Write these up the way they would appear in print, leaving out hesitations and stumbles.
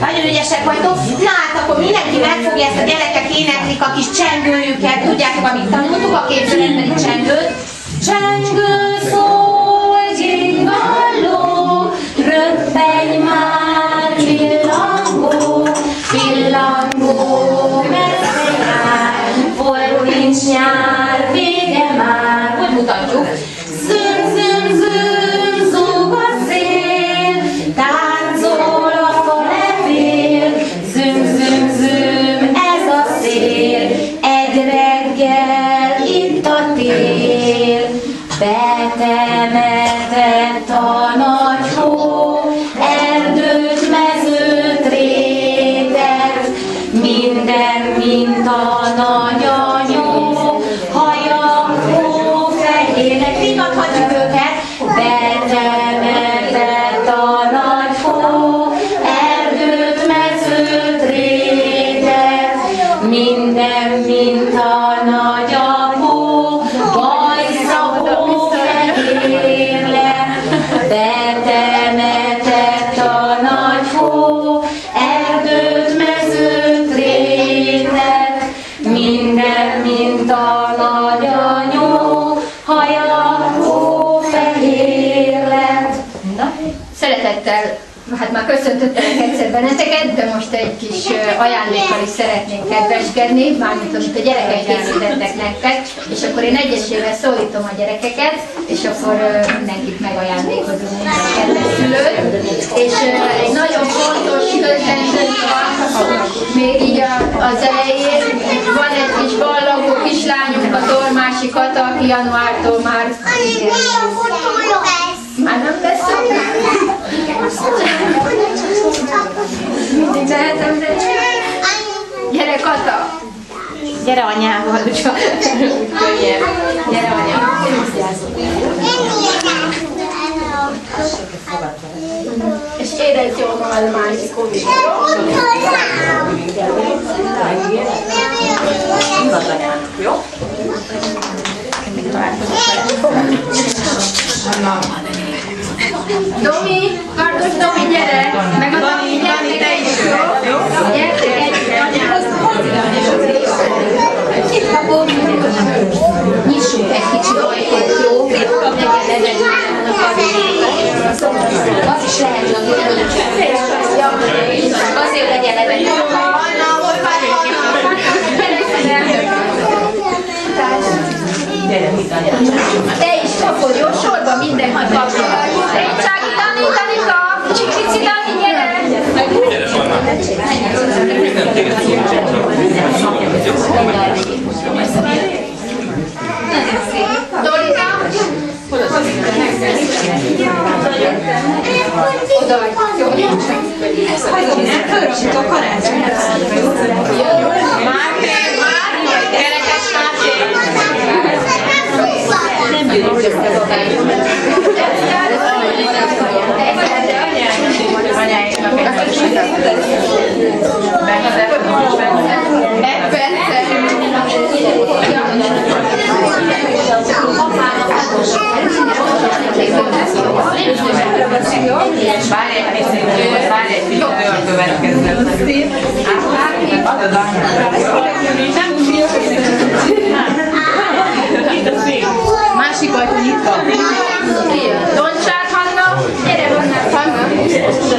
Nagyon ügyesek vagytok. Na hát akkor mindenki megfogja ezt a gyerekek éneklik a kis csengőjüket. Tudjátok, amit tanultuk a képzeletbeli csengőt? Csengő szól, gyingalló, röppenj már, pillangó, pillangó, messze jár, hol nincs nyár, vége már. Hogy mutatjuk? Züm, züm, züm, zúg a szél, táncol a falevél, züm, züm, züm, ez a szél, egy reggel itt a tél, betemetett a nagy hó, erdőt, mezőt, rétet, minden, mint a nagyanyó, hajak, hó, fehérnek, rigadhatjuk őket, betemetett a nagy hó, erdőt, mezőt, rétet, minden, mint a nagyapó, bajsza, hó, fehér lett, betemetett a nagy hó, erdőt, mezőt, rétet, minden, mint a nagyanyó, haja, hó, fehér lett. Na, szeretettel, hát már köszöntöttelek egyszer benneteket, de most egy kis ajándékkal is szeretnék kedveskedni, mármint amit a gyerekek készítettek nektek, és akkor én egyesével szólítom a gyerekeket, és akkor mindenkit megajándékozunk, minden kedves szülőt. És egy nagyon fontos közlendőnk van, még így az elején, van egy kis ballagó kislányunk, a Tormási Kata, aki januártól már... Már nem lesz szó? Mindig lehetem, de... Gyere, Kata! Gyere anyával, csak. Gyere anyával. És érezd jól magad a másik Covid-ra. Jó? Domi, Kardos Domi, gyere! Meg a Domi, gyertek együtt, jó? Gyertek együtt, anyához. Akkor nyissunk egy kicsit ajtót, jó? Legyen az is lehet, hogy azért legyen levegő. Te is kapod, jó? Sorban mindenki kapja. Csági Dani, Danika! Csici Dani, gyere! Gyere, Solna! Nem téged Dorika! Oda vagy. Jó, Fölösít a karácsonyra. Máté! Kerekes Máté! Nem bírjuk ezt a Várj egy picit, ő a következő. Adod anyának. Másik ajtó nyitva. Doncsát, Hanna! Gyere, Hanna!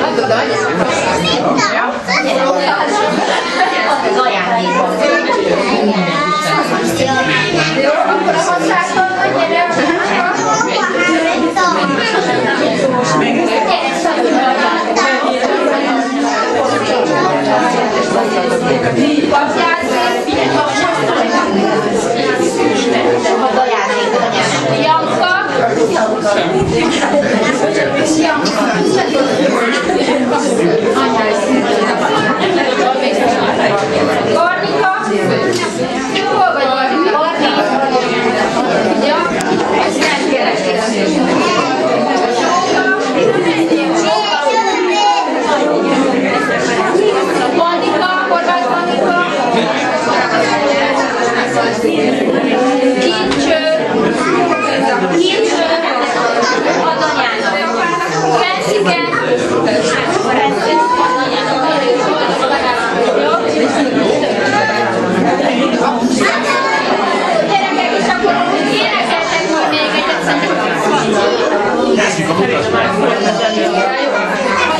Adod anyának. Gyere, az ajándékban. Jó, akkor a hozzászol, gyere! Kincső, ad anyának. Fenszike,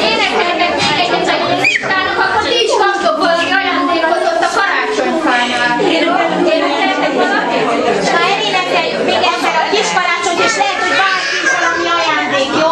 énekelnek még egyet, akkor ti is kaptok valami ajándékot ott a karácsonyfánál. Énekeltek valamit? Na elénekeljük még egyszer a kis karácsonyt, és lehet, hogy bárki is valami ajándék, jó?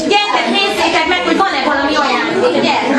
Gyertek, nézzétek meg, hogy van-e valami ajándék, gyertek!